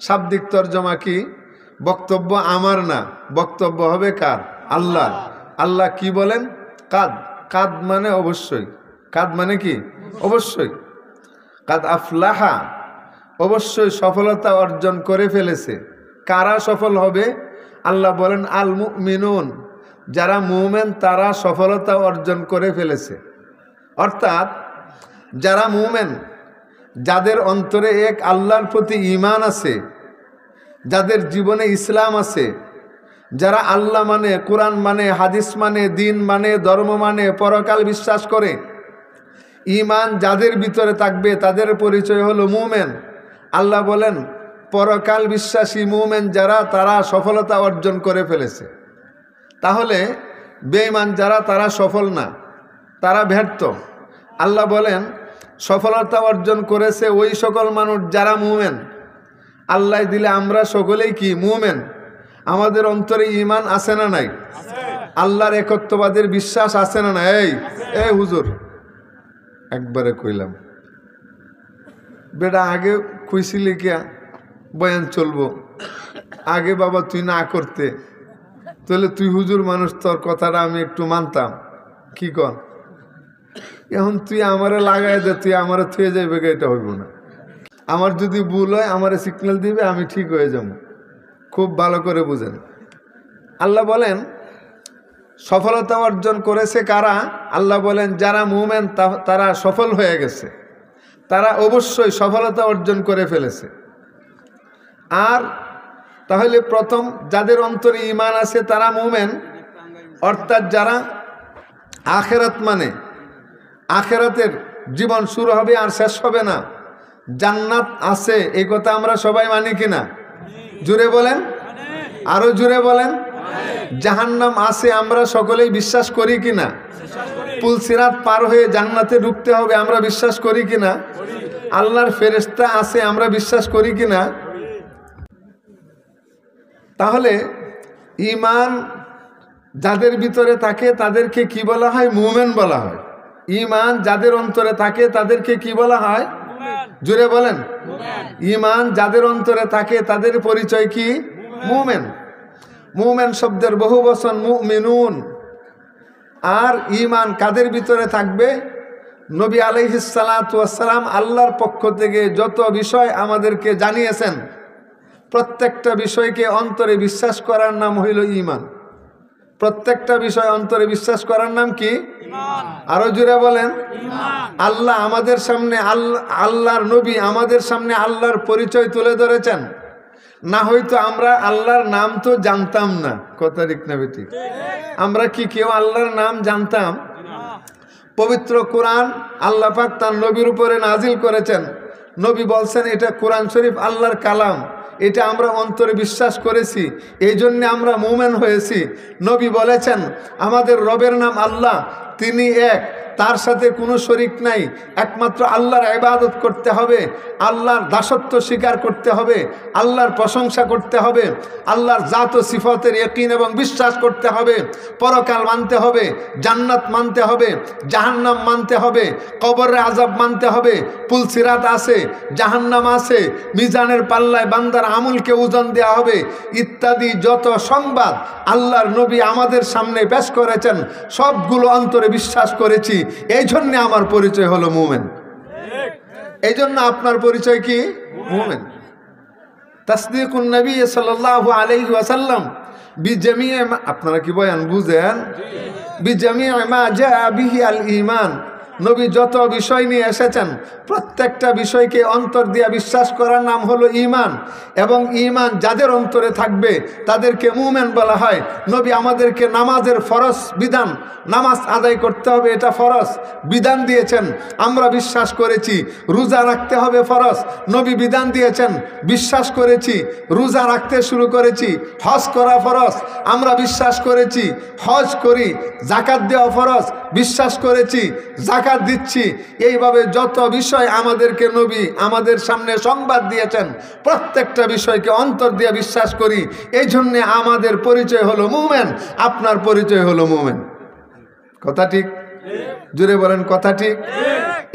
শাব্দিক তর্জমা কি? বক্তব্য আমার না, বক্তব্য হবে কার? আল্লাহ। আল্লাহ কি বলেন? কাদ। কাদ মানে অবশ্যই। কাদ মানে কি? অবশ্যই। কাদ আফলাহা, অবশ্যই সফলতা অর্জন করে ফেলেছে। কারা সফল হবে? আল্লাহ বলেন আল মুমিনুন, যারা মুমিন তারা সফলতা অর্জন করে ফেলেছে। অর্থাৎ যারা মুমিন, যাদের অন্তরে এক আল্লাহর প্রতি ঈমান আছে, যাদের জীবনে ইসলাম আছে, যারা আল্লাহ মানে, কোরআন মানে, হাদিস মানে, দিন মানে, ধর্ম মানে, পরকাল বিশ্বাস করে, ঈমান যাদের ভিতরে থাকবে তাদের পরিচয় হলো মুমিন। আল্লাহ বলেন পরকাল বিশ্বাসী মুমিন যারা, তারা সফলতা অর্জন করে ফেলেছে। তাহলে বেঈমান যারা, তারা সফল না, তারা ব্যর্থ। আল্লাহ বলেন সফলতা অর্জন করেছে ওই সকল মানুষ যারা মুমিন। আল্লাহ দিলে আমরা সকলেই কি? মুমিন। আমাদের অন্তরে ঈমান আছে না নাই? আল্লাহর একত্ববাদের বিশ্বাস আছে না নাই? এই হুজুর একবারে কইলাম, বেটা আগে কইছিলি কিয়া বয়ান চলবো, আগে বাবা তুই না করতে, তাহলে তুই হুজুর মানুষ, তোর কথাটা আমি একটু মানতাম। কি কর? এখন তুই আমারে লাগাই দে, তুই আমারে থুয়ে যাইবে, এটা হইব না। আমার যদি ভুল হয় আমারে সিগন্যাল দিবে, আমি ঠিক হয়ে যাব। খুব ভালো করে বুঝেন। আল্লাহ বলেন সফলতা অর্জন করেছে কারা? আল্লাহ বলেন যারা মুমিন তারা সফল হয়ে গেছে, তারা অবশ্যই সফলতা অর্জন করে ফেলেছে। আর তাহলে প্রথম যাদের অন্তরে ঈমান আছে তারা মুমিন, অর্থাৎ যারা আখিরাত মানে, আখিরাতের জীবন শুরু হবে আর শেষ হবে না, জান্নাত আছে, এই কথা আমরা সবাই মানি কিনা? জুড়ে বলেন, আরো জুড়ে বলেন। জাহান্নাম আছে আমরা সকলেই বিশ্বাস করি কিনা? পুলসিরাত পার হয়ে জান্নাতে ঢুকতে হবে, আমরা বিশ্বাস করি কিনা? আল্লাহর ফেরেশতা আছে, আমরা বিশ্বাস করি কিনা? তাহলে ঈমান যাদের ভিতরে থাকে তাদেরকে কি বলা হয়? মুমিন বলা হয়। ঈমান যাদের অন্তরে থাকে তাদেরকে কি বলা হয়? জুড়ে বলেন। ঈমান যাদের অন্তরে থাকে তাদের পরিচয় কি? মুমিন। মুমিন শব্দের বহু বচন মুমিনুন। আর ঈমান কাদের ভিতরে থাকবে? নবী আলাইহিস সালাতু ওয়াস সালাম আল্লাহর পক্ষ থেকে যত বিষয় আমাদেরকে জানিয়েছেন, প্রত্যেকটা বিষয়কে অন্তরে বিশ্বাস করার নাম হইল ঈমান। প্রত্যেকটা বিষয় অন্তরে বিশ্বাস করার নাম কি? ঈমান। আরো জোরে বলেন। ঈমান। আল্লাহ আমাদের সামনে, আল্লাহর নবী আমাদের সামনে আল্লাহর পরিচয় তুলে ধরেছেন, না হয়তো আমরা আল্লাহর নাম তো জানতাম না। কথা ঠিক না বেটি? আমরা কি কেউ আল্লাহর নাম জানতাম? পবিত্র কোরআন আল্লাহ পাক তার নবীর উপরে নাজিল করেছেন। নবী বলছেন এটা কোরআন শরীফ আল্লাহর কালাম, এটা আমরা অন্তরে বিশ্বাস করেছি, এই জন্য আমরা মুমিন হয়েছি। নবী বলেছেন আমাদের রবের নাম আল্লাহ, তিনি এক, তার সাথে কোনো শরিক নাই, একমাত্র আল্লাহর ইবাদত করতে হবে, আল্লাহর দাসত্ব স্বীকার করতে হবে, আল্লাহর প্রশংসা করতে হবে, আল্লাহর জাত ও সিফাতের ইয়াকিন এবং বিশ্বাস করতে হবে, পরকাল মানতে হবে, জান্নাত মানতে হবে, জাহান্নাম মানতে হবে, কবরের আযাব মানতে হবে, পুলসিরাত আছে, জাহান্নাম আছে, মিজানের পাল্লায় বান্দার আমলকে ওজন দেওয়া হবে, ইত্যাদি যত সংবাদ আল্লাহর নবী আমাদের সামনে পেশ করেছেন সবগুলো অন্তরে বিশ্বাস করেছি। এই জন্য আমার পরিচয় হলো মুমিন। এই জন্য আপনার পরিচয় কি? মুমিন। তাসদীকুন নবী সাল্লাল্লাহু আলাইহি ওয়াসাল্লাম বিজামিয়ে, আপনারা কি বয়ান বুঝেন? বিজামিয়ে মা জা বিহি আল ঈমান, নবী যত বিষয় নিয়ে এসেছেন প্রত্যেকটা বিষয়কে অন্তর দিয়ে বিশ্বাস করার নাম হলো ঈমান। এবং ঈমান যাদের অন্তরে থাকবে তাদেরকে মুমিন বলা হয়। নবী আমাদেরকে নামাজের ফরজ বিধান, নামাজ আদায় করতে হবে, এটা ফরজ বিধান দিয়েছেন, আমরা বিশ্বাস করেছি। রোজা রাখতে হবে ফরজ, নবী বিধান দিয়েছেন, বিশ্বাস করেছি, রোজা রাখতে শুরু করেছি। হজ করা ফরজ, আমরা বিশ্বাস করেছি, হজ করি। যাকাত দেওয়া ফরজ, বিশ্বাস করেছি, যাকাত দিচ্ছি। এইভাবে যত বিষয় আমাদেরকে নবী আমাদের সামনে সংবাদ দিয়েছেন প্রত্যেকটা বিষয়কে অন্তর দিয়ে বিশ্বাস করি। এই জন্যে আমাদের পরিচয় হলো মুমিন, আপনার পরিচয় হলো মুমিন। কথা ঠিক? জোরে বলেন, কথা ঠিক?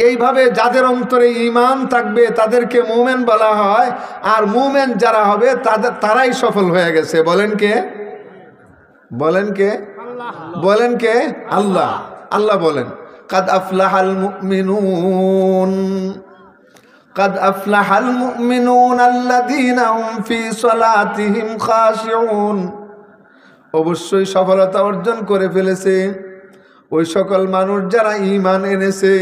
এইভাবে যাদের অন্তরে ঈমান থাকবে তাদেরকে মুমিন বলা হয়। আর মুমিন যারা হবে তারাই সফল হয়ে গেছে। বলেন কে? বলেন কে? বলেন কে? আল্লাহ। আল্লাহ বলেন কাদ আফলাহাল মুমিনুন, কাদ আফলাহাল মুমিনুন আল্লাযীনা হুম ফি সালাতিহিম খাশিউন। অবশ্যই সফলতা অর্জন করে ফেলেছে ওই সকল মানুষ যারা ঈমান এনেছে।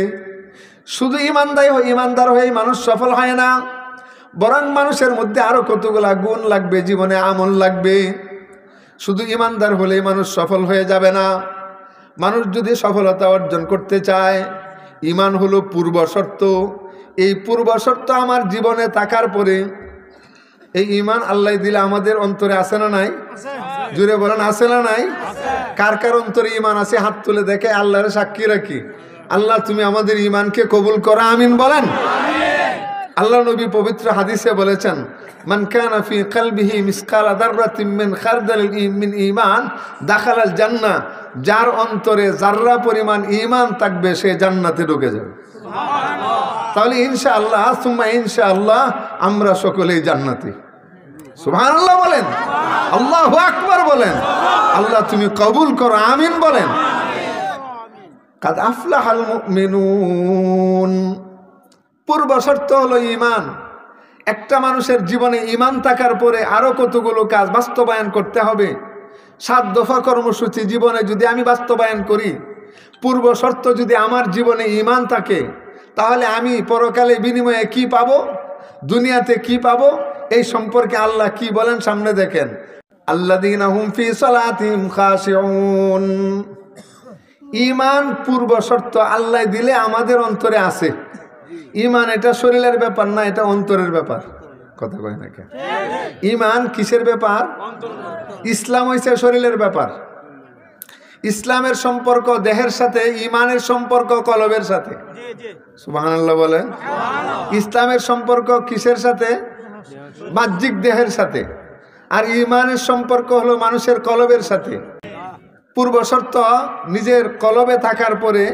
শুধু ঈমানদার হয়ে মানুষ সফল হয় না, বরং মানুষের মধ্যে আরো কতগুলা গুণ লাগবে, জীবনে আমল লাগবে। শুধু ঈমানদার হলেই মানুষ সফল হয়ে যাবে না। মানুষ যদি সফলতা অর্জন করতে চায়, ঈমান হলো পূর্ব শর্ত। এই পূর্ব শর্ত আমার জীবনে থাকার পরে এই ঈমান আল্লাহ দিলে আমাদের অন্তরে আছে না নাই? জুড়ে বলেন আছে না নাই? কার কার অন্তরে ঈমান আছে হাত তুলে দেখে আল্লাহর সাক্ষী রাখি। আল্লাহ তুমি আমাদের ঈমানকে কবুল করো, আমিন বলেন। আল্লাহ নবী পবিত্র হাদিসে বলেছেন মান কানা ফি কলবিহি মিসকালা যাররাতিন মিন খারদালিন মিন ঈমান দাখালাল জান্নাহ। যার অন্তরে যাররা পরিমাণ ঈমান থাকবে সে জান্নাতে ঢুকে যাবে। সুবহানাল্লাহ। তাহলে ইনশাআল্লাহ সুম্মা ইনশাআল্লাহ আমরা সকলেই জান্নাতি। সুবহানাল্লাহ বলেন, আল্লাহু আকবার বলেন। আল্লাহ তুমি কবুল করো, আমিন বলেন। কাদ আফলাহাল মুমিনুন, পূর্ব শর্ত হলো ঈমান। একটা মানুষের জীবনে ঈমান থাকার পরে আরো কতগুলো কাজ বাস্তবায়ন করতে হবে। 7 দফা কর্মসূচি জীবনে যদি আমি বাস্তবায়ন করি, পূর্ব শর্ত যদি আমার জীবনে ঈমান থাকে, তাহলে আমি পরকালে বিনিময়ে কি পাবো, দুনিয়াতে কি পাবো, এই সম্পর্কে আল্লাহ কি বলেন সামনে দেখেন। আল্লাযীনা হুম ফি সালাতিহিম খাশিউন। ঈমান পূর্ব শর্ত আল্লাহ দিলে আমাদের অন্তরে আছে। ঈমান এটা শরীরের ব্যাপার না, এটা অন্তরের ব্যাপার। কথা কয় না কেন? ঈমান কিসের ব্যাপার? ইসলাম হইছে শরীরের ব্যাপার। ইসলামের সম্পর্ক দেহের সাথে, ঈমানের সম্পর্ক কলবের সাথে। সুবহানাল্লাহ বলেন। ইসলামের সম্পর্ক কিসের সাথে? বাহ্যিক দেহের সাথে। আর ঈমানের সম্পর্ক হলো মানুষের কলবের সাথে। পূর্ব শর্ত নিজের কলবে থাকার পরে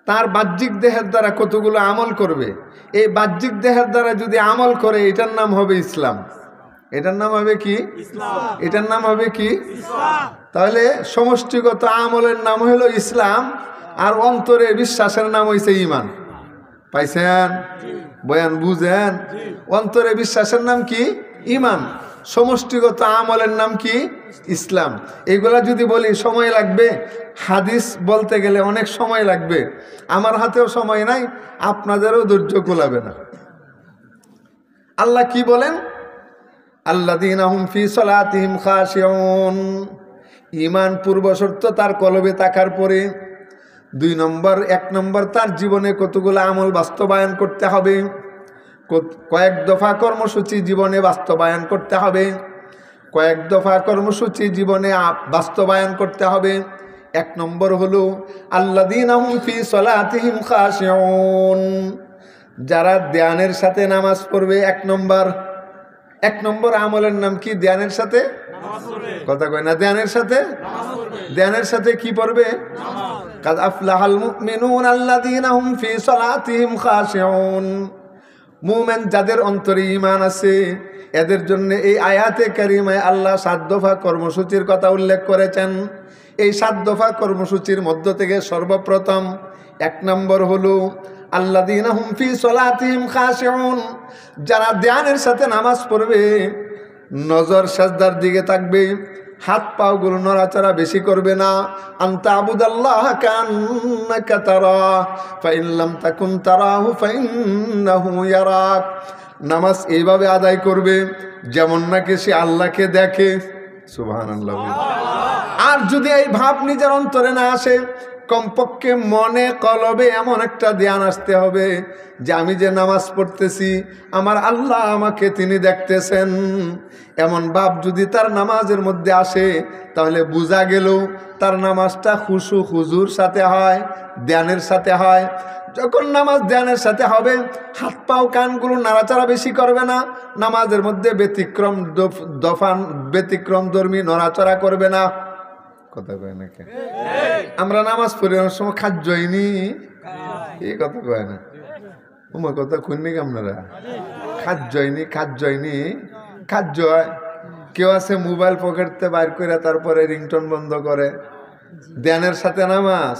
তার বাহ্যিক দেহের দ্বারা কতগুলো আমল করবে। এই বাহ্যিক দেহের দ্বারা যদি আমল করে, এটার নাম হবে ইসলাম। এটার নাম হবে কি? এটার নাম হবে কি? তাহলে সমষ্টিগত আমলের নাম হলো ইসলাম, আর অন্তরে বিশ্বাসের নাম হইছে ঈমান। পাইছেন? বয়ান বুঝেন? অন্তরে বিশ্বাসের নাম কি? ঈমান। সমষ্টিগত আমলের নাম কি? ইসলাম। এগুলা যদি বলি সময় লাগবে, হাদিস বলতে গেলে অনেক সময় লাগবে। আমার হাতেও সময় নাই, আপনাদেরও ধৈর্য কুলাবে না। আল্লাহ কি বলেন? আল্লাযীনা হুম ফি সালাতিহিম খাশিউন। ঈমান পূর্ব শর্ত তার কলবে থাকার পরে 2 নম্বর, 1 নম্বর তার জীবনে কতগুলো আমল বাস্তবায়ন করতে হবে। কয়েক দফা কর্মসূচি জীবনে বাস্তবায়ন করতে হবে। কয়েক দফা কর্মসূচি জীবনে বাস্তবায়ন করতে হবে। 1 নম্বর হলো আল্লাযীনা হুম ফি সালাতিহিম খাশিউন। যারা ধ্যানের সাথে নামাজ পড়বে। 1 নম্বর আমলের নাম কি? ধ্যানের সাথে নামাজ পড়বে। কথা কয় না? ধ্যানের সাথে নামাজ পড়বে। ধ্যানের সাথে কি পড়বে? নামাজ। কাদ আফলাহাল মুমিনুন আল্লাযীনা হুম ফি সালাতিহিম খাশিউন। মুমিন যাদের অন্তরে ঈমান আছে, এদের জন্য এই আয়াতে কারিমায় আল্লাহ 7 দফা কর্মসূচির কথা উল্লেখ করেছেন। এই 7 দফা কর্মসূচির মধ্য থেকে সর্বপ্রথম 1 নম্বর হলো আল্লাযীনা হুম ফি সালাতিহিম খাশিউন। যারা ধ্যানের সাথে নামাজ পড়বে, নজর সাজদার দিকে থাকবে, হাত পাগুলো নড়াচড়া বেশি করবে না। আনতা আবুদাল্লাহ কান্নাকা তারা ফাইন লাম তাকুন তারাহু ফাইন্নাহু ইয়ারাক। নামাজ এইভাবে আদায় করবে যেমন নাকি সে আল্লাহকে দেখে। সুবহানাল্লাহ। আর যদি এই ভাব নিজের অন্তরে না আসে, কমপক্ষে মনে কলবে এমন একটা ধ্যান আসতে হবে যে আমি যে নামাজ পড়তেছি, আমার আল্লাহ আমাকে তিনি দেখতেছেন। এমন ভাব যদি তার নামাজের মধ্যে আসে, তাহলে বোঝা গেল তার নামাজটা খুশু হুজুর সাথে হয়, ধ্যানের সাথে হয়। যখন নামাজ ধ্যানের সাথে হবে, হাত পাও কানগুলো নাড়াচাড়া বেশি করবে না, নামাজের মধ্যে ব্যতিক্রম ধর্মী নড়াচড়া করবে না। কথা কয় না কেন? আমরা নামাজ পড়ি অনেক সময় খাদ্যইনি, এই কথা কয় না, তোমার কথা শুননি আপনারা? খাদ্য হয়। কেউ আছে মোবাইল পকেটতে বাইর করে তারপরে রিংটোন বন্ধ করে। ধ্যানের সাথে নামাজ,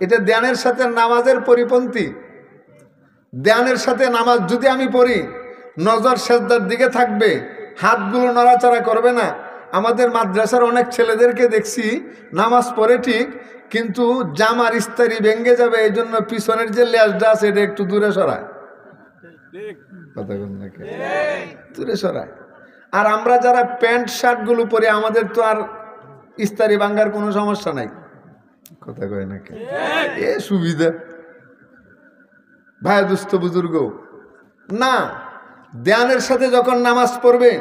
এটা ধ্যানের সাথে নামাজের পরিপন্থী। ধ্যানের সাথে নামাজ যদি আমি পড়ি, নজর সেজদার দিকে থাকবে, হাতগুলো নড়াচড়া করবে না। আমাদের মাদ্রাসার অনেক ছেলেদেরকে দেখছি নামাজ পড়ে ঠিক, কিন্তু জামার ইস্তারি ভেঙে যাবে, এই জন্য পিছনের যে লেজটা আছে এটা একটু দূরে সরায়। কথা বল নাকি? দূরে সরায়। আর আমরা যারা প্যান্ট শার্ট গুলো পরে, আমাদের তো আর ইস্তারি ভাঙ্গার কোনো সমস্যা নাই। কথা কয় নাকি? এ সুবিধা। ভাই দুস্থ বুজুর্গ না, ধ্যানের সাথে যখন নামাজ পড়বে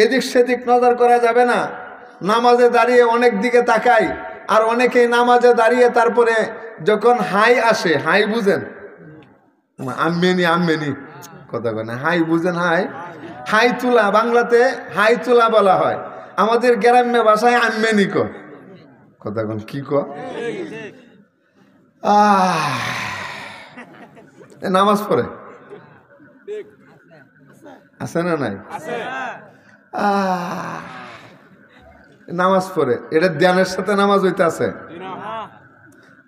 এদিক সেদিক নজর করা যাবে না। নামাজে দাঁড়িয়ে অনেক দিকে তাকাই, আর অনেকেই নামাজে দাঁড়িয়ে তারপরে যখন হাই আসে, হাই বুঝেন? আম্মেনি কথা কয় না, হাই বুঝেন? হাই তুলা, বাংলাতে হাই তুলা বলা হয়, আমাদের গ্রাম্য ভাষায় আম্মেনি ক। কথা কন কি ক? নামাজ পড়ে আছে না নাই? নামাজ পড়ে, এটা ধ্যানের সাথে নামাজ হইতে আছে।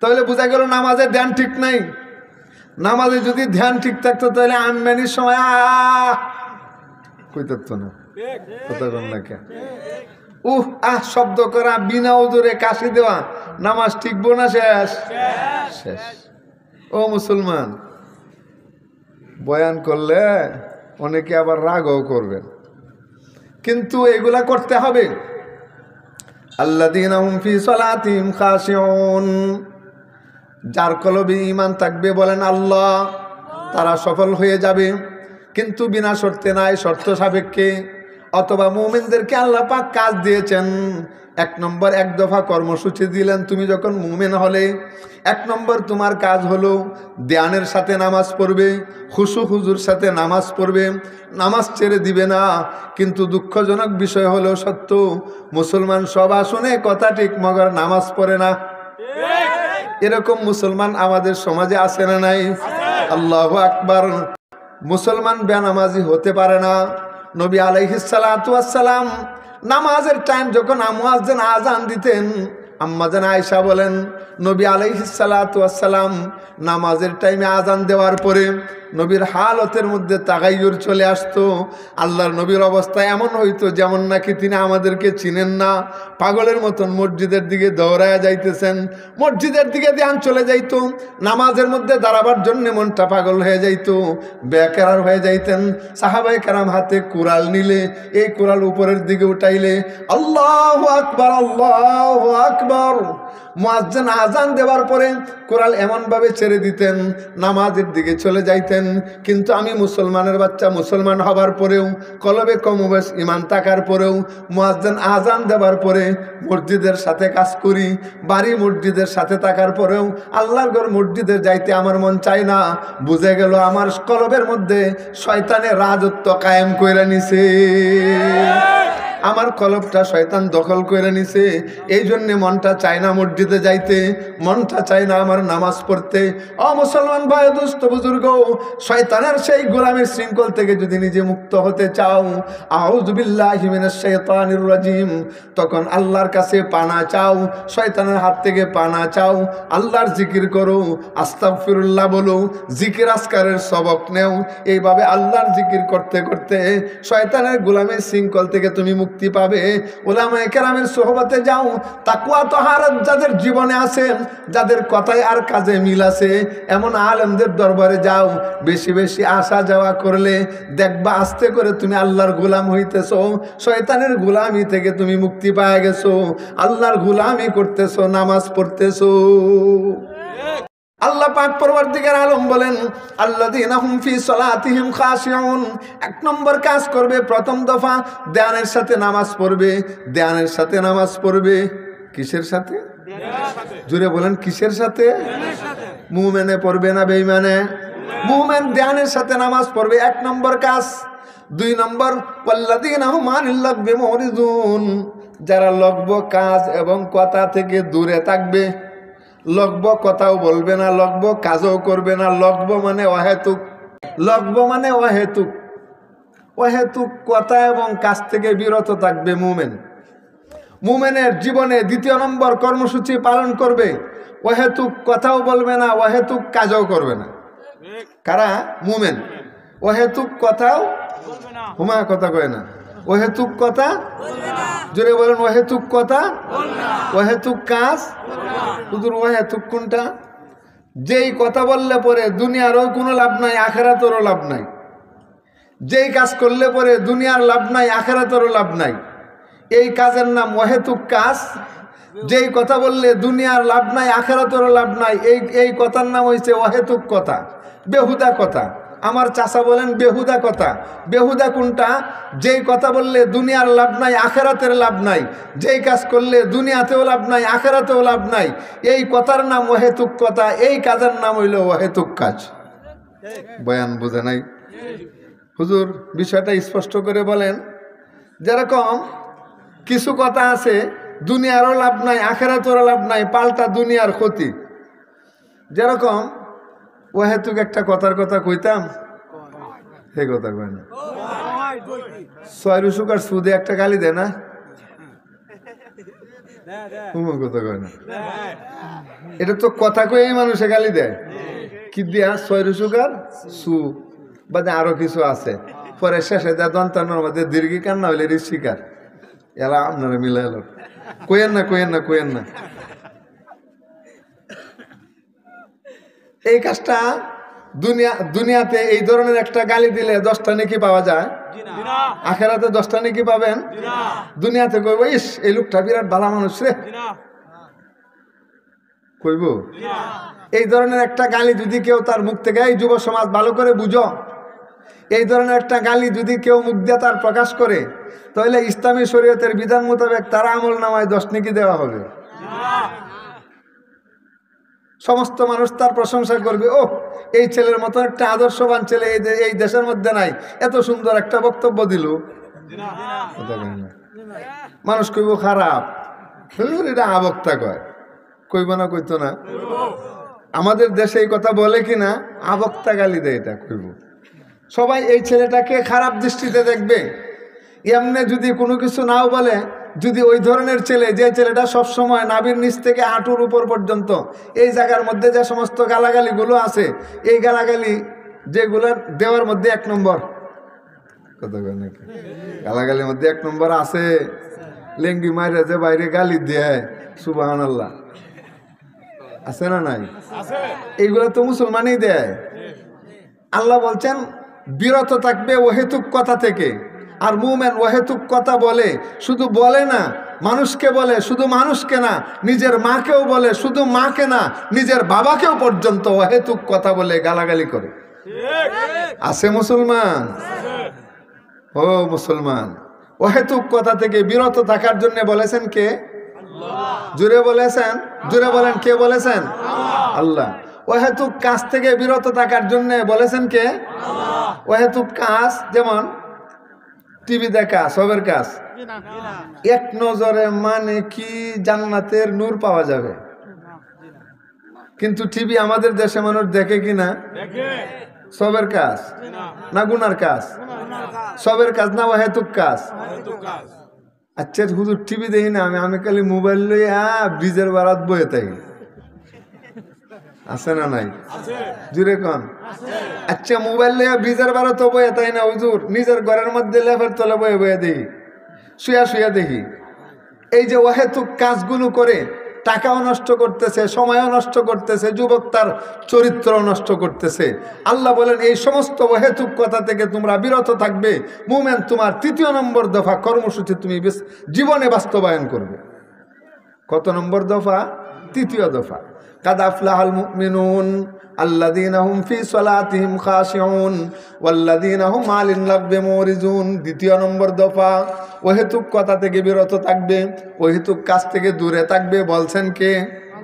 তাহলে বোঝা গেল নামাজে ধ্যান ঠিক নাই। নামাজে যদি ধ্যান ঠিক থাকতো তাহলে আম্মানির সময় কই থাকতো না। কথা বল না কে? শব্দ করা, বিনা ওজোরে কাশি দেওয়া, নামাজ ঠিকবো না? শেষ। ও মুসলমান, বয়ান করলে অনেকে আবার রাগও করবেন, কিন্তু এগুলা করতে হবে। আল্লাযীনা হুম ফি সালাতিহিম খাশিউন, যার কলবে ঈমান থাকবে বলেন আল্লাহ, তারা সফল হয়ে যাবে। কিন্তু বিনা শর্তে নাই, শর্ত সাপেক্ষে। অথবা মুমিনদেরকে আল্লাহ পাক কাজ দিয়েছেন। 1 নম্বর, 1 দফা কর্মসূচি দিলেন। তুমি যখন মুমিন হলে 1 নম্বর তোমার কাজ হলো ধ্যানের সাথে নামাজ পড়বে, খুশু হুজুর সাথে নামাজ পড়বে, নামাজ ছেড়ে দিবে না। কিন্তু দুঃখজনক বিষয় হলো সত্য, মুসলমান সব শুনে কথা ঠিক, মগর নামাজ পড়ে না। এরকম মুসলমান আমাদের সমাজে আছে না নাই? আল্লাহু আকবার। মুসলমান বেনামাজি হতে পারে না। নবী আলাইহিস সালাতু ওয়াস সালাম নামাজের টাইম যখন মুয়াজ্জিন আযান দিতেন, আম্মাজান আয়েশা বলেন, নবী আলাইহিস সালাতু ওয়াস সালাম নামাজের টাইমে আযান দেওয়ার পরে নবীর হালতের মধ্যে তাগাইয়ুর চলে আসতো। আল্লাহর নবীর অবস্থা এমন হইতো যেমন নাকি তিনি আমাদেরকে চিনেন না। পাগলের মতন মসজিদের দিকে দৌড়ায়া যাইতেছেন, মসজিদের দিকে ধ্যান চলে যাইতো। নামাজের মধ্যে দাঁড়াবার জন্য মনটা পাগল হয়ে যাইতো, বেকার হয়ে যাইতেন। সাহাবায়ে কেরাম হাতে কুরাল নিলে, এই কুরাল উপরের দিকে উঠাইলে আল্লাহু আকবার, আল্লাহু আকবার। মুয়াজ্জিন আযান দেওয়ার পরে কুরাল এমনভাবে ছেড়ে দিতেন, নামাজের দিকে চলে যাইতেন। কিন্তু আমি মুসলমানের বাচ্চা, মুসলমান হবার পরেও, কলবে কমবেশ ঈমান থাকার পরেও, মুয়াজ্জিন আযান দেওয়ার পরে মসজিদের সাথে কাজ করি, বাড়ি মসজিদের সাথে থাকার পরেও আল্লাহর ঘর মসজিদের যাইতে আমার মন চায় না। বুঝে গেল আমার কলবের মধ্যে শয়তানের রাজত্ব কায়েম কইরা নিছে, আমার কলবটা শয়তান দখল করে নিছে। এই জন্যে মনটা চায় না মসজিদে যাইতে, মনটা চায় না আমার নামাজ পড়তে। ও মুসলমান ভাই, দুস্থ বুজুর্গ, শয়তানের সেই গোলামের শৃঙ্খল থেকে যদি নিজে মুক্ত হতে চাও, আউযু বিল্লাহি মিনাশ শাইতানির রাজিম, তখন আল্লাহর কাছে পানা চাও, শয়তানের হাত থেকে পানা চাও, আল্লাহর জিকির করো, আস্তাগফিরুল্লাহ বলো, জিকির আজকারের সবক নেও। এইভাবে আল্লাহর জিকির করতে করতে শয়তানের গোলামের শৃঙ্খল থেকে তুমি মুক্তি পাবে। উলামায়ে কেরামের সোহবতে যাও, তাকওয়া তাহারাত যাদের জীবনে আছে, যাদের কথায় আর কাজে মিল আছে, এমন আলেমদের দরবারে যাও। বেশি বেশি আসা যাওয়া করলে দেখবা আস্তে করে তুমি আল্লাহর গোলাম হইতেছো, শয়তানের গোলামি থেকে তুমি মুক্তি পায়ে গেছো, আল্লাহর গোলামি করতেছো, নামাজ পড়তেছো। আল্লাহ পাক পরওয়ারদিগার আলম বলেন, আল্লাযীনা হুম ফি সালাতিহিম খাশিউন। 1 নম্বর কাজ করবে, প্রথম দফা ধ্যানের সাথে নামাজ পড়বে। ধ্যানের সাথে নামাজ পড়বে কিসের সাথে? জোরে বলেন, কিসের সাথে? মুমিনে পড়বে না বেঈমানে? মুমিন ধ্যানের সাথে নামাজ পড়বে, 1 নম্বর কাজ। 2 নম্বর, ওয়াল্লাযীনা হুম আনিল লাগবি মুরিদুন, যারা লগব কাজ এবং কথা থেকে দূরে থাকবে। লগব কথাও বলবে না, লগব কাজও করবে না। লগব মানে অহেতুক, লগব মানে অহেতুক, অহেতুক কথা এবং কাজ থেকে বিরত থাকবে মুমিন। মুমিনের জীবনে দ্বিতীয় নম্বর কর্মসূচি পালন করবে, অহেতুক কথাও বলবে না, অহেতুক কাজও করবে না। কারা? মুমিন। অহেতুক কথাও হুমা কথা কয় না, অহেতুক কথা জোরে বলেন, অহেতুক কথা, অহেতুক কাজ। হুজুর অহেতুক কোনটা? যেই কথা বললে পরে দুনিয়ারও কোনো লাভ নাই, আখিরাতেরও লাভ নাই। যেই কাজ করলে পরে দুনিয়ার লাভ নাই, আখিরাতেরও লাভ নাই, এই কাজের নাম অহেতুক কাজ। যেই কথা বললে দুনিয়ার লাভ নাই, আখিরাতেরও লাভ নাই, এই কথার নাম হইছে অহেতুক কথা, বেহুদা কথা। আমার চাচা বলেন বেহুদা কথা। বেহুদা কোনটা? যেই কথা বললে দুনিয়ার লাভ নাই, আখিরাতের লাভ নাই, যেই কাজ করলে দুনিয়াতেও লাভ নাই, আখিরাতেও লাভ নাই, এই কথার নাম অহেতুক কথা, এই কাজের নাম হইল অহেতুক কাজ। বয়ান বুঝে নাই? হুজুর বিষয়টা স্পষ্ট করে বলেন। যেরকম কিছু কথা আছে দুনিয়ারও লাভ নাই, আখিরাতেরও লাভ নাই, পাল্টা দুনিয়ার ক্ষতি। যেরকম অহেতুক একটা কথার কথা কইতাম, সে কথা কয় না। ছয় রুসুকার সুদে একটা গালি দেয় না, কথা কয় না। এটা তো কথা কয়েই মানুষে গালি দেয়। কি দিয়া? ছয় রুসুকার সু বাদে আরো কিছু আছে, পরে শেষে দেয় দন্তানোর মধ্যে দীর্ঘিকার না হইলে ঋষিকার। এরা আপনারা মিলে এলো, কইেন না, কইেন না, কইেন না। এই কাজটা দুনিয়াতে এই ধরনের একটা গালি দিলে 10টা নেকি পাওয়া যায়, আখিরাতে 10টা নেকি পাবেন। দুনিয়াতে কইব ইস এই লোকটা বিরাট ভালো মানুষ রে, কইব। এই ধরনের একটা গালি যদি কেউ তার মুখ থেকে, এই যুব সমাজ ভালো করে বুঝো, এই ধরনের একটা গালি যদি কেউ মুখ দিয়ে তার প্রকাশ করে, তাহলে ইসলামী শরীয়তের বিধান মোতাবেক তার আমল নামায় 10 নেকি দেওয়া হবে। সমস্ত মানুষ তার প্রশংসা করবে, ও এই ছেলের মতো একটা আদর্শবান ছেলে এই দেশের মধ্যে নাই, এত সুন্দর একটা বক্তব্য দিল। মানুষ কইব খারাপ, এটা আবক্তা কয়, কইব না, কইতো না। আমাদের দেশে এই কথা বলে কিনা, আবক্তা গালি দেয়, এটা কইব। সবাই এই ছেলেটাকে খারাপ দৃষ্টিতে দেখবে। এমনি যদি কোনো কিছু নাও বলে, যদি ওই ধরনের ছেলে, যে ছেলেটা সবসময় নাভির নিচ থেকে হাঁটুর উপর পর্যন্ত এই জায়গার মধ্যে যে সমস্ত গালাগালিগুলো আছে, এই গালাগালি যেগুলো দেওয়ার মধ্যে 1 নম্বর, কথা কয় নাকি? গালাগালির মধ্যে 1 নম্বর আছে, লেঙ্গি মাইরে যে বাইরে গালি দেয়, সুবহানাল্লাহ, আছে না নাই? এইগুলো তো মুসলমানই দেয়। আল্লাহ বলছেন বিরত থাকবে অহেতুক কথা থেকে। আর মুমিন অহেতুক কথা বলে, শুধু বলে না, মানুষকে বলে, শুধু মানুষকে না, নিজের মাকেও বলে, শুধু মাকে না, নিজের বাবাকেও পর্যন্ত অহেতুক কথা বলে গালাগালি করে। আছে মুসলমান? ও মুসলমান, অহেতুক কথা থেকে বিরত থাকার জন্য বলেছেন কে? জুড়ে বলেছেন, জুড়ে বলেন, কে বলেছেন? আল্লাহ। অহেতুক কাজ থেকে বিরত থাকার জন্য বলেছেন কে? অহেতুক কাজ, যেমন টিভি দেখা, সবের কাজ। এক নজরে মানে কি জান্নাতের নূর পাওয়া যাবে, কিন্তু টিভি আমাদের দেশে মানুষ দেখে কিনা? সবের কাজ না গুনার কাজ? সবের কাজ না অহেতুক কাজ? আচ্ছা হুজুর টিভি দেখি না, আমি খালি মোবাইল লইয়া ব্রিজের বারাত বয়ে থাকি, আছে না নাই? জুড়ে কন। আচ্ছা মোবাইল লইয়া ব্রিজের বারাত বয়ে তাই না হুজুর, নিজের ঘরের মধ্যে লেফের তলে বয়ে বয়ে দেখি, শুয়া শুয়া দেখি। এই যে অহেতুক কাজগুলো করে টাকাও নষ্ট করতেছে, সময়ও নষ্ট করতেছে, যুবক তার চরিত্র নষ্ট করতেছে। আল্লাহ বলেন এই সমস্ত অহেতুক কথা থেকে তোমরা বিরত থাকবে। মুমিন তোমার 3য় নম্বর দফা কর্মসূচি তুমি জীবনে বাস্তবায়ন করবে। কত নম্বর দফা? 3য় দফা। কাদ আফলাহাল মুমিনুন আল্লাযীনা হুম ফি সালাতিহিম খাশিউন ওয়াল্লাযীনা হুম আনিল লাগবি মুরিজুন। 2য় নম্বর দফা, অহেতুক কথা থেকে বিরত থাকবে, অহেতুক কাজ থেকে দূরে থাকবে। বলছেন কে?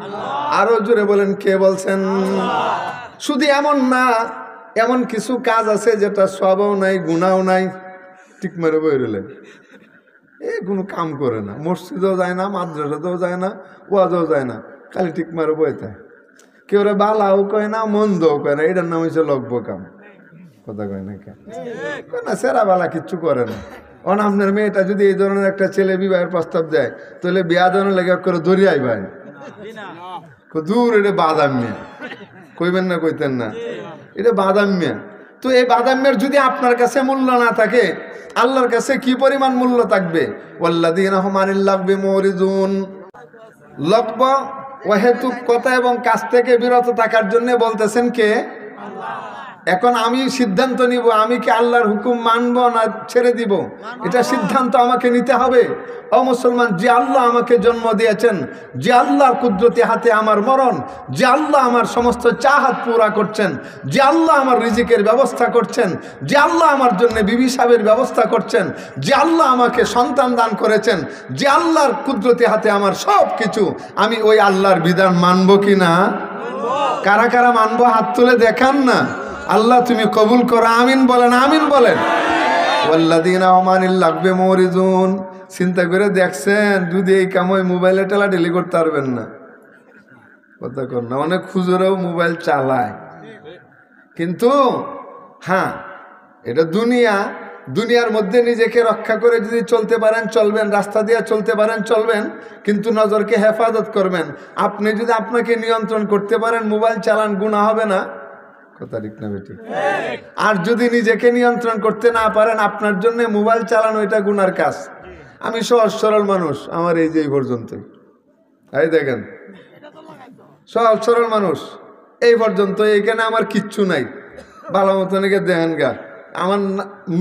আল্লাহ। আরো জোরে বলেন, কে বলছেন? আল্লাহ। শুধু এমন না, এমন কিছু কাজ আছে যেটা সবও নাই, গুনাহও নাই, ঠিক মেরে বই রইলে, কোনো কাম করে না, মসজিদেও যায় না, মাদ্রাসাতেও যায় না, ওয়াজও যায় না, খালি ঠিক মারো বইতে কেউ রে বালাও কয় না মন্দও কয় না, এটার নাম হচ্ছে লগ্ব কাম। কথা কয় না কেন না, সেরা বালা কিচ্ছু করে না। অন আপনার মেয়েটা যদি এই ধরনের একটা ছেলে বিবাহের প্রস্তাব দেয় তাহলে বিয়া ধরনের লেগে করে দরিয়াই ভাই দূর, এটা বাদাম মিয়া কইবেন না, কইতেন না, এটা বাদাম মিয়া। তো এই বাদাম মিয়ার যদি আপনার কাছে মূল্য না থাকে, আল্লাহর কাছে কি পরিমাণ মূল্য থাকবে? ওয়াল্লাযীনা হুম আনিল লাগবি মুরিদুন। লগ্ব অহেতুক কথা এবং কাজ থেকে বিরত থাকার জন্য বলতেছেন কে? এখন আমি সিদ্ধান্ত নিব আমি কি আল্লাহর হুকুম মানব না ছেড়ে দিব, এটা সিদ্ধান্ত আমাকে নিতে হবে। ও মুসলমান, যে আল্লাহ আমাকে জন্ম দিয়েছেন, যে আল্লাহর কুদরতি হাতে আমার মরণ, যে আল্লাহ আমার সমস্ত চাহাত পুরা করছেন, যে আল্লাহ আমার রিজিকের ব্যবস্থা করছেন, যে আল্লাহ আমার জন্য বিবি সাহেবের ব্যবস্থা করছেন, যে আল্লাহ আমাকে সন্তান দান করেছেন, যে আল্লাহর কুদরতি হাতে আমার সব কিছু, আমি ওই আল্লাহর বিধান মানব কি না? কারা কারা মানবো হাত তুলে দেখান না। আল্লাহ তুমি কবুল করো, আমিন বলেন, আমিন বলেন। ওয়াল্লাযীনা হুম আনিল লাগবি মুরিদুন। চিন্তা করে দেখছেন যদি এই কাম হয় মোবাইলে টেলা ডেলি করতে পারবেন না। কথা কর না, অনেক খুচরাও মোবাইল চালায়, কিন্তু হ্যাঁ এটা দুনিয়ার মধ্যে নিজেকে রক্ষা করে যদি চলতে পারেন চলবেন, রাস্তা দিয়ে চলতে পারেন চলবেন, কিন্তু নজরকে হেফাজত করবেন। আপনি যদি আপনাকে নিয়ন্ত্রণ করতে পারেন মোবাইল চালান, গুনাহ হবে না? কথা ঠিক না বেটি? আর যদি নিজেকে নিয়ন্ত্রণ করতে না পারেন আপনার জন্য মোবাইল চালানো এটা গুনার কাজ। আমি সহজ সরল মানুষ, আমার এই যে এই পর্যন্তই, এই দেখেন সহজ সরল মানুষ এই পর্যন্ত, এইখানে আমার কিচ্ছু নাই, ভালো মতন দেখেন গা, আমার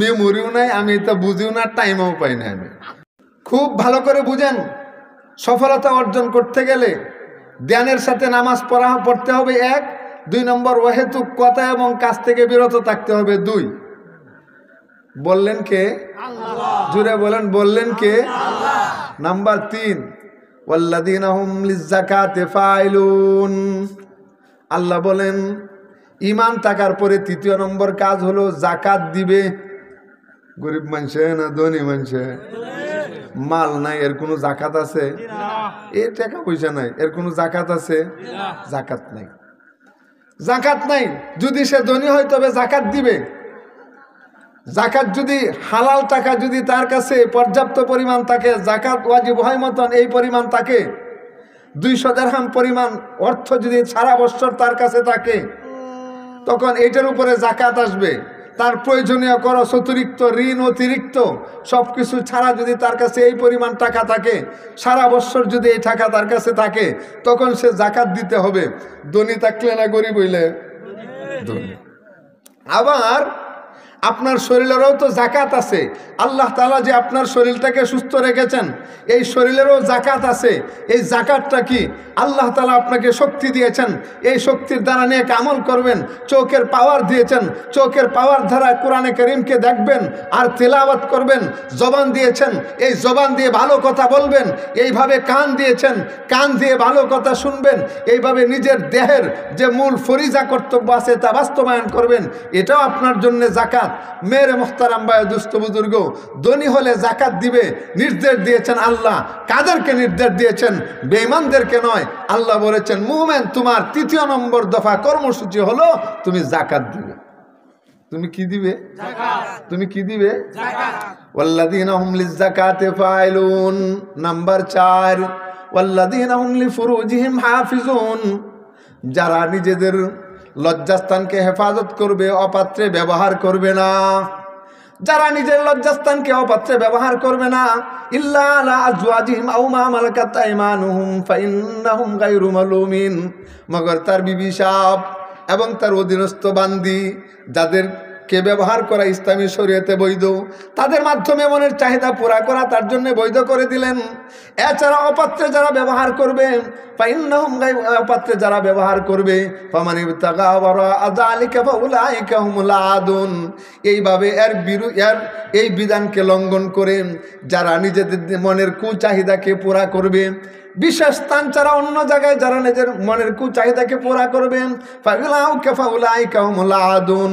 মেমোরিও নাই, আমি এটা বুঝিও না, টাইমও পাই না। আমি খুব ভালো করে বুঝেন, সফলতা অর্জন করতে গেলে ধ্যানের সাথে নামাজ পড়তে হবে 1, 2 নম্বর অহেতুক কথা এবং কাজ থেকে বিরত থাকতে হবে 2। বললেন কে? জুড়ে বলেন, বললেন কে? নাম্বার 3 ওয়াল্লাযীনা হুম লিয-যাকাতি ফাইলুন। আল্লাহ বলেন ঈমান থাকার পরে 3য় নম্বর কাজ হলো যাকাত দিবে। গরিব মানুষে না ধনী মানুষে? মাল নাই এর কোনো যাকাত আছে? এ টাকা পয়সা নাই এর কোনো যাকাত আছে? যাকাত নাই, যাকাত নাই। যদি সে ধনী হয় তবে যাকাত দিবে। যাকাত যদি হালাল টাকা যদি তার কাছে পর্যাপ্ত পরিমাণ থাকে, যাকাত ওয়াজিব হয় মতন এই পরিমাণ থাকে, 200 দিরহাম পরিমাণ অর্থ যদি সারা বছর তার কাছে থাকে, তখন এটার উপরে যাকাত আসবে। তার প্রয়োজনীয় খরচ অতিরিক্ত, ঋণ অতিরিক্ত সবকিছু ছাড়া যদি তার কাছে এই পরিমাণ টাকা থাকে, সারা বছর যদি এই টাকা তার কাছে থাকে, তখন সে যাকাত দিতে হবে। ধনী থাকলে না গরিব হইলে? ধনী। আবার আপনার শরীরেরও তো যাকাত আছে। আল্লাহ তাআলা যে আপনার শরীরটাকে সুস্থ রেখেছেন, এই শরীরেরও যাকাত আছে। এই যাকাতটা কি? আল্লাহ তাআলা আপনাকে শক্তি দিয়েছেন, এই শক্তির দ্বারা নেক আমল করবেন। চোখের পাওয়ার দিয়েছেন, চোখের পাওয়ার দ্বারা কোরআনে কারীমকে দেখবেন আর তেলাওয়াত করবেন। জবান দিয়েছেন, এই জবান দিয়ে ভালো কথা বলবেন। এইভাবে কান দিয়েছেন, কান দিয়ে ভালো কথা শুনবেন। এইভাবে নিজের দেহের যে মূল ফরিজা কর্তব্য আছে তা বাস্তবায়ন করবেন। এটাও আপনার জন্য যাকাত। মেরে মুখতারাম ভাই, দুস্থ বুজুর্গ, ধনী হলে যাকাত দিবে নির্দেশ দিয়েছেন আল্লাহ। কাদেরকে নির্দেশ দিয়েছেন? বেঈমানদেরকে নয়। আল্লাহ বলেছেন মুমিন তোমার 3য় নম্বর দফা কর্মসূচি হলো তুমি যাকাত দিবে। তুমি কি দিবে? যাকাত। তুমি কি দিবে? যাকাত। ওয়াল্লাযীনা হুম লিয-যাকাতি ফাইলুন। নাম্বার 4 ওয়াল্লাযীনা হুম লিফুরুজিহিম হাফিজুন। যারা নিজেদের লজ্জাস্থানকে হেফাজত করবে, অপাত্রে ব্যবহার করবে না। যারা নিজের লজ্জাস্থানকে অপাত্রে ব্যবহার করবে না, ইল্লা আলা আজওয়াজিহিম আও মা মালাকাত আইমানুহুম ফাইন্নাহুম গায়রু মালুমিন, মগর তার বিবি সাব এবং তার অধীনস্থ বান্দি যাদেরকে ব্যবহার করা ইসলামী শরীয়তে বৈধ, তাদের মাধ্যমে মনের চাহিদা পুরা করা তার জন্য বৈধ করে দিলেন। এছাড়া অপাত্রে যারা ব্যবহার করবে, ফাইন্নাহুম গায়রু, অপাত্রে যারা ব্যবহার করবে, ফামান ইবতাগা ওয়ারা যালিকা ফাউলাইকা হুমুল আদুন, এইভাবে এর এই বিধানকে লঙ্ঘন করে যারা নিজেদের মনের কুচাহিদাকে পুরা করবে, বিশেষ স্থান ছাড়া অন্য জায়গায় যারা নিজের মনের কুচাহিদাকে পুরা করবেন, ফাউলাইকা হুমুল আদুন,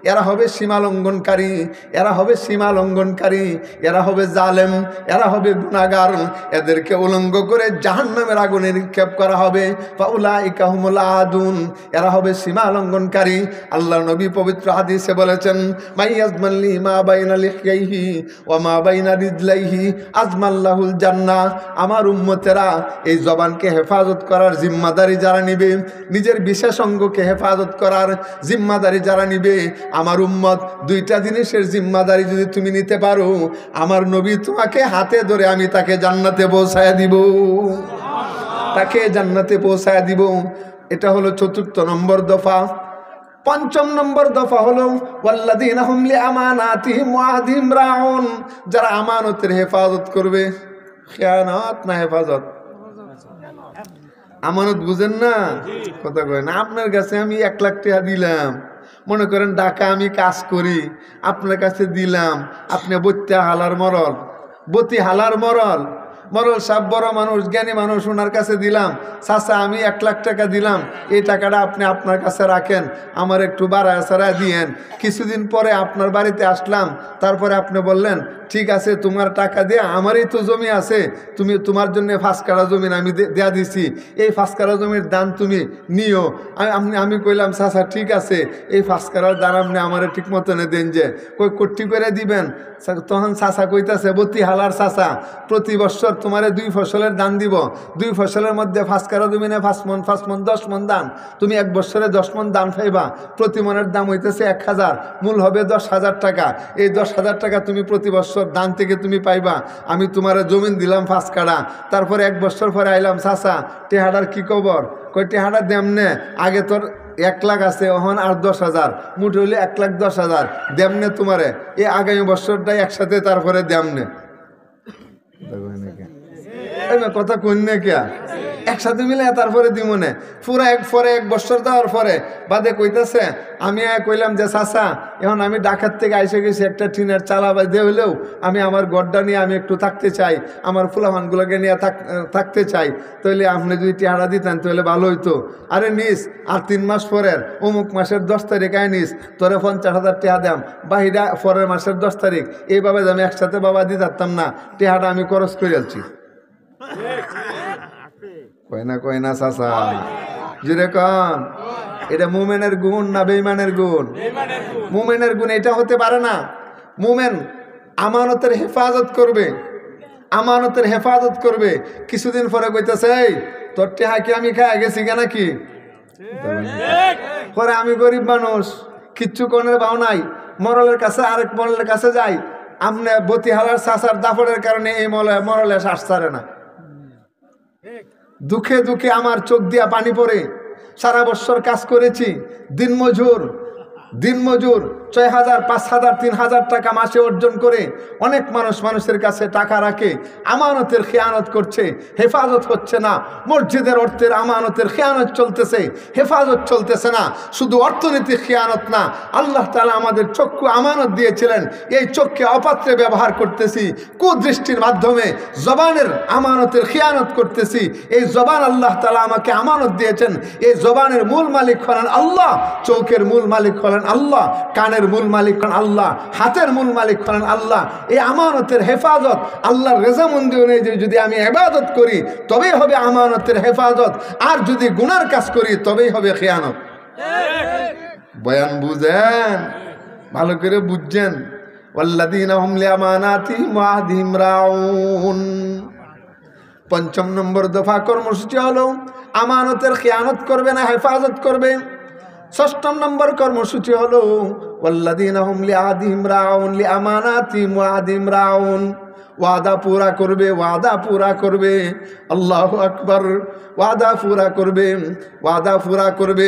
এরা হবে সীমা লঙ্ঘনকারী, এরা হবে সীমা লঙ্ঘনকারী, এরা হবে জালেম, এরা হবে গুনাহগার। এদেরকে উলঙ্গ করে জাহান্নামের আগুনে নিক্ষেপ করা হবে। ফাউলাইকা হুমুল আদুন, এরা হবে সীমা লঙ্ঘনকারী। আল্লাহর নবী পবিত্র হাদিসে বলেছেন, মাইয়াজমাল্লি মা বাইনা লিহইহি ওয়া মা বাইনা রিজলাইহি আজমাল্লাহুল জান্নাহ। আমার উম্মতেরা এই জবানকে হেফাজত করার জিম্মাদারি যারা নিবে, নিজের বিশেষ অঙ্গকে হেফাজত করার জিম্মাদারি যারা নিবে, আমার উম্মত দুইটা জিনিসের জিম্মাদারি যদি তুমি নিতে পারো, আমার নবী তোমাকে হাতে ধরে আমি তাকে জান্নাতে পৌঁছায় দিব, তাকে জান্নাতে পৌঁছায় দিব। এটা হলো ৪র্থ নম্বর দফা। ৫ম নম্বর দফা হলো ওয়াল্লাযীনা হুম লিআমানাতিহিম ওয়া আহদিহিম রাউন, যারা আমানতের হেফাজত করবে। খেয়ানত না হেফাজত? আমানত বুঝেন না? কথা কয় না। আপনার কাছে আমি ১ লাখ টাকা দিলাম, মনে করেন ঢাকা আমি কাজ করি, আপনার কাছে দিলাম, আপনি বত্যা হালার মরল, বতি হালার মরল, মরল সাহেব বড় মানুষ, জ্ঞানী মানুষ, ওনার কাছে দিলাম, চাচা আমি ১ লাখ টাকা দিলাম, এই টাকাটা আপনি আপনার কাছে রাখেন, আমার একটু বাড়ায় ছাড়ায় দিয়েন। কিছুদিন পরে আপনার বাড়িতে আসলাম, তারপরে আপনি বললেন ঠিক আছে তোমার টাকা দিয়ে, আমারই তো জমি আছে, তুমি তোমার জন্য ৫ কাঠা জমি আমি দেয়া দিছি, এই ৫ কাঠা জমির দাম তুমি নিও। আমি কইলাম চাচা ঠিক আছে, এই ৫ কাঠার দাম আপনি আমার ঠিক মতন দেন, যে কই কটি করে দিবেন। তখন চাচা কইতাছে, বতি হালার চাচা, প্রতি বছর তোমারে ২ ফসলের দান দিব, ২ ফসলের মধ্যে ৫ কাঠা জমি নেই, ৫ মন ৫ মন ১০ মন দান, তুমি ১ বছরে ১০ মন দান পাইবা, প্রতি মনের দাম হইতেছে ১,০০০, মূল হবে ১০,০০০ টাকা। এই ১০,০০০ টাকা তুমি প্রতি বছর দান থেকে তুমি পাইবা। আমি তোমার জমিন দিলাম ৫ কাঠা, তারপরে ১ বছর পরে আইলাম, চাচা টেহাডার কি খবর? কই টেহাডা দেমনে, আগে তোর ১ লাখ আছে, ওখান আর ১০,০০০, মুঠে হইলে ১,১০,০০০ দেমনে তোমারে, এই আগামী বছরটাই একসাথে তারপরে দেমনে। কথা কই না কে একসাথে মিলে তারপরে দিব না, পুরা পরে ১ বছর দেওয়ার পরে বাদে কইতেছে, আমি কইলাম যে চাচা এখন আমি ঢাকার থেকে আইসে গেছি, একটা টিনের চালা বাদে হইলেও আমি আমার গড্ডা নিয়ে আমি একটু থাকতে চাই, আমার ফুলাফানগুলোকে নিয়ে থাকতে চাই, তাহলে আপনি যদি টিহারা দিতেন তাহলে ভালো হইতো। আরে নিস, আর ৩ মাস পরের অমুক মাসের ১০ তারিখ আয় নিস, তোরে ৫০,০০০ টিহা দাম, বাহিরা পরের মাসের ১০ তারিখ, এইভাবে আমি একসাথে বাবা দিতে পারতাম না, টিহাটা আমি খরচ করে আলছি। কয় না চাচা, জুড়ে কন, এটা মুমেনের গুণ না বেঈমানের গুণ? মুমেনের গুণ এটা হতে পারে না। মুমেন আমানতের হেফাজত করবে, আমানতের হেফাজত করবে। কিছুদিন পরে কইতেছে, এই তোর টেহা কি আমি খাই গেছি কেন কি? পরে আমি গরিব মানুষ, কিচ্ছু কনের ভাও নাই, মরলের কাছে আরেক মরলের কাছে যাই, আমনে বতিহালার চাচার দাফনের কারণে এই মরলে শ্বাস ছাড়ে না। দুঃখে দুঃখে আমার চোখ দিয়া পানি পড়ে, সারা বছর কাজ করেছি, দিনমজুর ৬,০০০, ৫,০০০, ৩,০০০ টাকা মাসে অর্জন করে অনেক মানুষের কাছে টাকা রাখে, আমানতের খেয়ানত করছে, হেফাজত হচ্ছে না। মসজিদের অর্থের আমানতের খেয়ানত চলতেছে, হেফাজত চলতেছে না। শুধু অর্থনৈতিক খেয়ানত না, আল্লাহ তাআলা আমাদের চক্ষু আমানত দিয়েছিলেন, এই চোখকে অপাত্রে ব্যবহার করতেছি, কুদৃষ্টির মাধ্যমে জবানের আমানতের খেয়ানত করতেছি। এই জবান আল্লাহ তাআলা আমাকে আমানত দিয়েছেন, এই জবানের মূল মালিক হলেন আল্লাহ, চোখের মূল মালিক হলেন আল্লাহ, কানের মূল মালিক হলেন আল্লাহ, হাতের মূল মালিক হলেন আল্লাহ। এই আমানতের হেফাজত আল্লাহর রেজামন্দি অনুযায়ী যদি আমি ইবাদত করি তবেই হবে আমানতের হেফাজত, আর যদি গুনার কাজ করি তবেই হবে খেয়ানত। বয়ান বুঝেন, ভালো করে বুঝছেন। ওয়াল্লাযীনা হুম লিআমানাতিহিম ওয়া আহদিহিম রাউন। ৫ম নম্বর দফা কর্মসূচি হলো আমানতের খেয়ানত করবে না, হেফাজত করবে। ৬ম নম্বর কর্মসূচি হলো ওয়াল্লাযীনা হুম লিআহদিহিম রাউন লিআমানাতিহিম ওয়া আহদিহিম রাউন। ওয়াদা পুরা করবে, ওয়াদা পুরা করবে। আল্লাহু আকবার। ওয়াদা পুরা করবে, ওয়াদা পুরা করবে।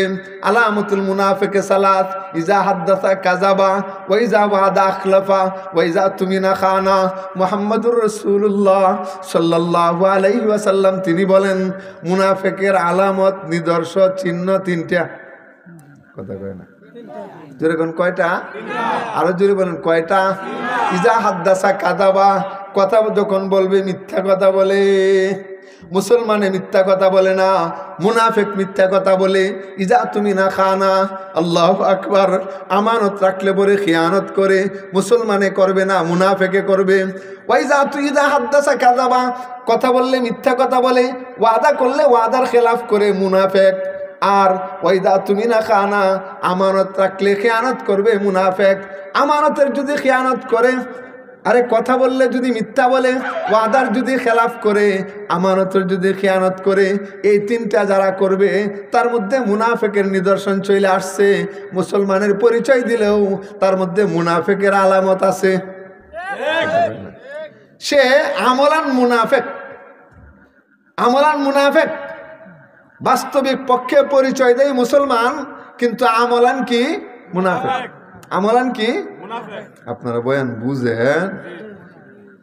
আলামাতুল মুনাফিকে সালাত, ইজা হাদ্দাসা কাযাবা ওয়া ইজা ওয়াদা আখলাফা ওয়া ইজা তুমিনা খানা। মুহাম্মাদুর রাসূলুল্লাহ সাল্লাল্লাহু আলাইহি ওয়াসাল্লাম তিনি বলেন, মুনাফিকের আলামত, নিদর্শন, চিহ্ন ৩টা। কথা কয় না, জোরে কোন কয়টা? আরো জোরে বলেন কয়টা? ইজা হাদ্দাসা কাযাবা, কথা যখন বলবে মিথ্যা কথা বলে। মুসলমানে মিথ্যা কথা বলে না, মুনাফিক মিথ্যা কথা বলে। ইজা তুমি না খানা, আল্লাহু আকবার, আমানত রাখলে পরে খিয়ানত করে। মুসলমানে করবে না, মুনাফিকে করবে। ওয়াইজা তুই ইজা হাদ্দাসা কাযাবা, কথা বললে মিথ্যা কথা বলে, ওয়াদা করলে ওয়াদার খেলাফ করে মুনাফিক। আর ওয়াইদা তুমি না খানা, আমানত রাখলে খিয়ানত করবে মুনাফিক। আমানতের যদি খিয়ানত করে, আরে কথা বললে যদি মিথ্যা বলে, ওয়াদার যদি খেলাফ করে, আমানতের যদি খিয়ানত করে, এই তিনটা যারা করবে তার মধ্যে মুনাফিকের নিদর্শন চলে আসছে। মুসলমানের পরিচয় দিলেও তার মধ্যে মুনাফিকের আলামত আছে। সে আমলান মুনাফিক, আমলান মুনাফিক। বাস্তবিক পক্ষে পরিচয় দেয় মুসলমান, কিন্তু আমলান কি? মুনাফিক। আমলান কি? আপনারা বয়ান বুঝেন?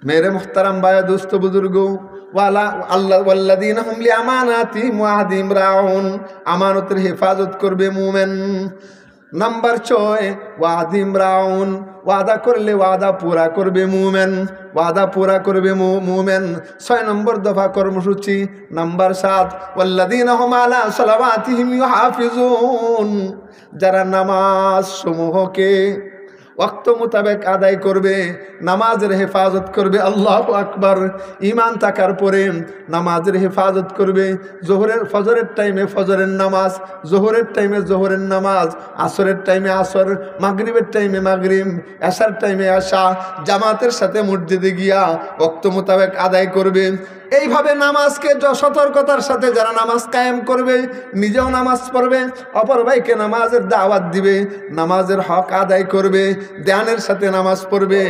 মেরে মুহতারাম ভাই, দোস্ত বুজুর্গ, ওয়ালা আল্লাহ ওয়াল্লাযীনা হুম লিআমানাতিহিম ওয়া আহদিহিম রাউন, আমানতের হেফাজত করবে মুমিন। নাম্বার 6 ওয়াদিম রাউন, ওয়াদা করলে ওয়াদা পুরা করবে মুমিন, ওয়াদা পুরা করবে মুমিন। 6 নম্বর দফা কর্মসূচি। নাম্বার 7 ওয়াল্লাযীনা হুম আলা সালাওয়াতিহিম ইউহাফিজুন, যারা নামাজ সমূহকে ওয়াক্ত মোতাবেক আদায় করবে, নামাজের হেফাজত করবে। আল্লাহু আকবার। ঈমান থাকার পরে নামাজের হেফাজত করবে। জোহরের ফজরের টাইমে ফজরের নামাজ, জোহরের টাইমে জোহরের নামাজ, আসরের টাইমে আসর, মাগরিবের টাইমে মাগরিব, এশার টাইমে এশা, জামাতের সাথে মসজিদে গিয়া ওয়াক্ত মোতাবেক আদায় করবে। এইভাবে নামাজকে সতর্কতার সাথে যারা নামাজ কায়েম করবে, নিজেও নামাজ পড়বে, অপর ভাইকে নামাজের দাওয়াত দিবে, নামাজের হক আদায় করবে, ধ্যানের সাথে নামাজ পড়বে।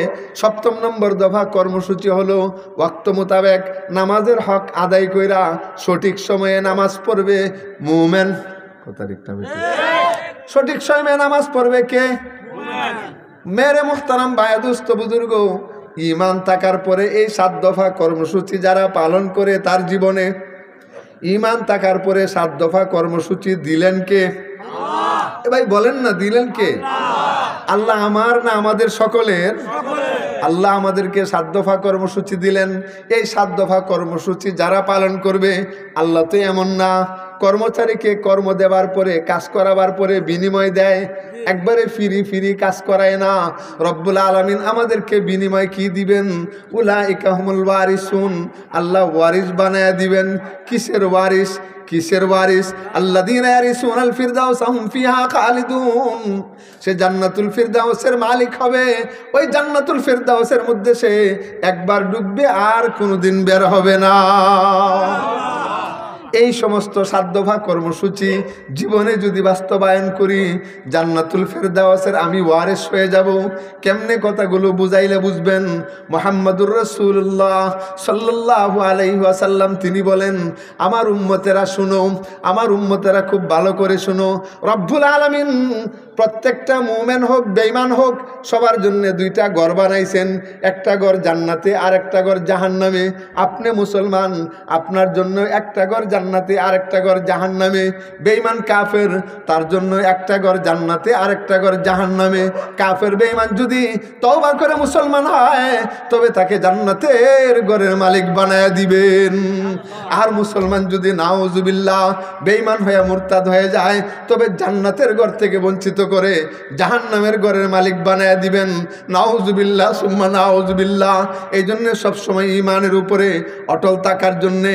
7 নম্বর দফা কর্মসূচি হলো ওয়াক্ত মোতাবেক নামাজের হক আদায় কইরা সঠিক সময়ে নামাজ পড়বে মুমিন। সঠিক সময়ে নামাজ পড়বে কে? মেরে মুহতারাম ভাই, দোস্ত বুজুর্গ, ঈমান থাকার পরে এই 7 দফা কর্মসূচি যারা পালন করে তার জীবনে, ঈমান থাকার পরে 7 দফা কর্মসূচি দিলেন কে? ভাই বলেন না, দিলেন কে? আল্লাহ আমার না আমাদের সকলের? আল্লাহ আমাদেরকে 7 দফা কর্মসূচি দিলেন। এই 7 দফা কর্মসূচি যারা পালন করবে, আল্লাহ তো এমন না কর্মচারীকে কর্ম দেওয়ার পরে, কাজ করাবার পরে বিনিময় দেয়, একবারে ফিরি কাজ করায় না। রব্বুল আলামিন আমাদেরকে বিনিময় কি দিবেন? উলাইকা হুমুল ওয়ারিসুন, আল্লাহ ওয়ারিস বানায়া দিবেন। কিসের ওয়ারিস? কিসের ওয়ারিস? আল্লাযীনা ইয়ারিসুনাল ফিরদাউসা হুম ফিহা খালিদুন, সে জান্নাতুল ফিরদাউসের মালিক হবে। ওই জান্নাতুল ফিরদাউসের মধ্যে সে একবার ডুববে, আর কোনোদিন বের হবে না। এই সমস্ত 7 দফা কর্মসূচি জীবনে যদি বাস্তবায়ন করি, জান্নাতুল ফেরদাউসের আমি ওয়ারিস হয়ে যাব। কেমনে কথাগুলো বুঝাইলে বুঝবেন? মুহাম্মদুর রাসূলুল্লাহ সাল্লাল্লাহু আলাইহি ওয়াসাল্লাম তিনি বলেন, আমার উম্মতেরা শুনো, আমার উম্মতেরা খুব ভালো করে শুনো, রব্বুল আলামিন প্রত্যেকটা মুমিন হোক বেঈমান হোক সবার জন্য 2টা ঘর বানাইছেন, একটা ঘর জান্নাতে আর একটা ঘর জাহান্নামে। আপনি মুসলমান, আপনার জন্য একটা ঘর জান্নাতে আর একটা ঘর জাহান্নামে। বেঈমান কাফের, তার জন্য একটা ঘর জান্নাতে আর একটা ঘর জাহান্নামে। কাফের বেঈমান যদি তওবা করে মুসলমান হয়, তবে তাকে জান্নাতের ঘরের মালিক বানায়া দিবেন। আর মুসলমান যদি নাউজুবিল্লাহ বেঈমান হয়ে মুরতাদ হয়ে যায়, তবে জান্নাতের ঘর থেকে বঞ্চিত করে জাহান্নামের ঘরের মালিক বানায়া দিবেন। নাউজুবিল্লাহ সুম্মা নাউজুবিল্লাহ। এই জন্য সবসময় ঈমানের উপরে অটল থাকার জন্যে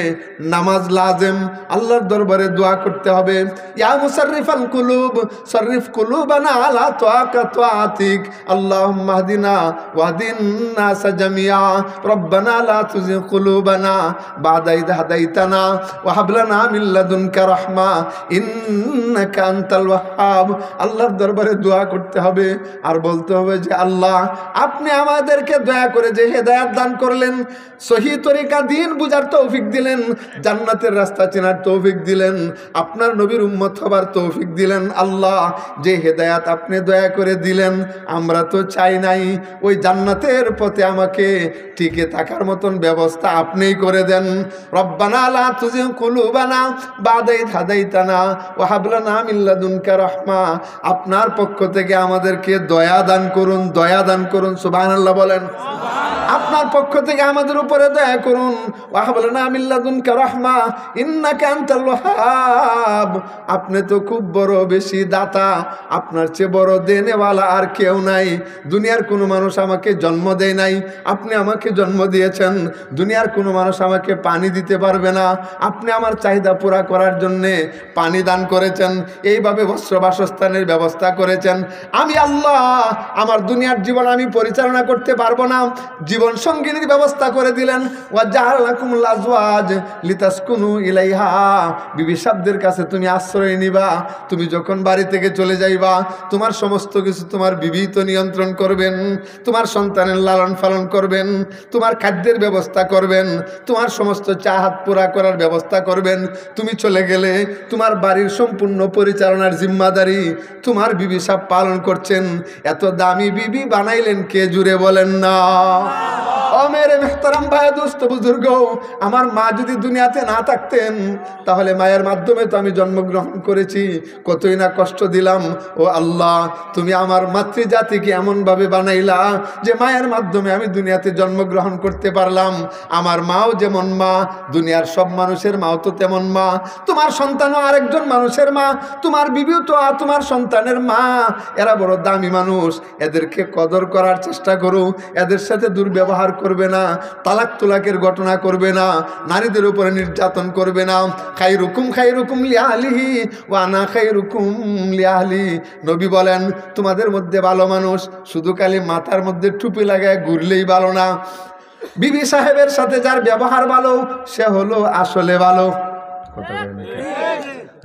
নামাজ লাজেম। আল্লাহর দরবারে দোয়া করতে হবে, ইয়া মুসাররিফাল কুলুব সাররিফ কুলুবানা আলা তাআতিক, আল্লাহুম্মা হদিনা ওয়াহদিন নাস জামিয়া, রব্বানা লা তুযিগ কুলুবানা বা'দা ইয হাদাইতানা ওয়া হাব লানা মিন লাদুনকা রাহমা ইন্নাকা আনতাল ওয়াহ্হাব। আল্লাহর দরবারে দোয়া করতে হবে আর বলতে হবে যে আল্লাহ, আপনি আমাদেরকে দয়া করে যে হেদায়েত দান করলেন, সহি তরিকা দিন বুঝার তৌফিক দিলেন, জান্নাতের রাস্তা চেনার তৌফিক দিলেন, আপনার নবীর উম্মত হবার তৌফিক দিলেন। আল্লাহ, যে হেদায়েত আপনি দয়া করে দিলেন আমরা তো চাই নাই, ওই জান্নাতের পথে আমাকে টিকে থাকার মতন ব্যবস্থা আপনিই করে দেন। রব্বানা লা তুযিগ কুলুবানা বা'দা ইয হাদাইতানা ওয়া হাব লানা মিন লাদুনকা রাহমা, আপনার পক্ষ থেকে আমাদেরকে দয়া দান করুন, দয়া দান করুন। সুবহানাল্লাহ বলেন। আপনার পক্ষ থেকে আমাদের উপরে দয়া করুন। ওয়াহাব লানা মিন লাদুনকা রাহমা ইন্নাকা আনতাল ওয়াহ্হাব। আপনি তো খুব বড় বেশি দাতা, আপনার চেয়ে বড় দেনেওয়ালা আর কেউ নাই। দুনিয়ার কোনো মানুষ আমাকে জন্ম দেয় নাই, আপনি আমাকে জন্ম দিয়েছেন। দুনিয়ার কোনো মানুষ আমাকে পানি দিতে পারবে না, আপনি আমার চাহিদা পুরা করার জন্যে পানি দান করেছেন, এইভাবে বস্ত্র বাসস্থানের ব্যবস্থা করেছেন। আমি আল্লাহ আমার দুনিয়ার জীবন আমি পরিচালনা করতে পারবো না, জীবন সঙ্গিনীর ব্যবস্থা করে দিলেন। ওয়া জাআলাকুমুল আজওয়াজ লিতাসকুনু ইলাইহা। বিবি শব্দের কাছে তুমি আশ্রয় নিবা, তুমি যখন বাড়ি থেকে চলে যাইবা তোমার সমস্ত কিছু তোমার বিবি তো নিয়ন্ত্রণ করবেন, তোমার সন্তানের লালন পালন করবেন, তোমার খাদ্যের ব্যবস্থা করবেন, তোমার সমস্ত চাহাত পুরা করার ব্যবস্থা করবেন। তুমি চলে গেলে তোমার বাড়ির সম্পূর্ণ পরিচালনার জিম্মাদারি তোমার বিবি সাহেব পালন করছেন। এত দামি বিবি বানাইলেন কে, জুড়ে বলেন না। ও মেরে মেহতারাম ভাই, দোস্ত বুজুর্গ, আমার মা যদি দুনিয়াতে না থাকতেন তাহলে মায়ের মাধ্যমে তো আমি জন্মগ্রহণ করেছি, কতই না কষ্ট দিলাম। ও আল্লাহ, তুমি আমার মাতৃজাতিকে এমনভাবে বানাইলা যে মায়ের মাধ্যমে আমি দুনিয়াতে জন্মগ্রহণ করতে পারলাম। আমার মাও যেমন মা, দুনিয়ার সব মানুষের মাও তো তেমন মা। তোমার সন্তানও আরেকজন মানুষের মা, তোমার বিবিও তো তোমার সন্তানের মা। এরা বড় দামি মানুষ, এদেরকে কদর করার চেষ্টা করো, এদের সাথে দুর্ব্যবহার করবে না, তালাক তুলাকের ঘটনা করবে না, নারীদের উপরে নির্যাতন করবে না। খাইরুকুম খাইরুকুম লিআহলিহি ওয়া আনা খাইরুকুম লিআহলি। নবী বলেন তোমাদের মধ্যে ভালো মানুষ শুধু খালি মাথার মধ্যে টুপি লাগায় ঘুরলেই ভালো না। বিবি সাহেবের সাথে যার ব্যবহার ভালো সে হলো আসলে ভালো।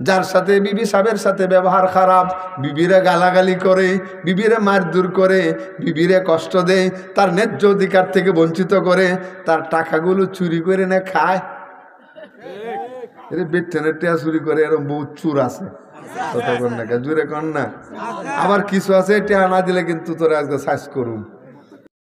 যার সাথে বিবি সাহেবের সাথে ব্যবহার খারাপ, বিবিরে গালাগালি করে, বিবিরে মারধর করে, বিবিরে কষ্ট দেয়, তার ন্যায্য অধিকার থেকে বঞ্চিত করে, তার টাকাগুলো চুরি করে না খায়, বেটেনের টেয়া চুরি করে, এরকম বহুত চুর আছে। জুড়ে কর না। আবার কিছু আছে টেয়া না দিলে কিন্তু তোরা আজকে সাইজ করুন।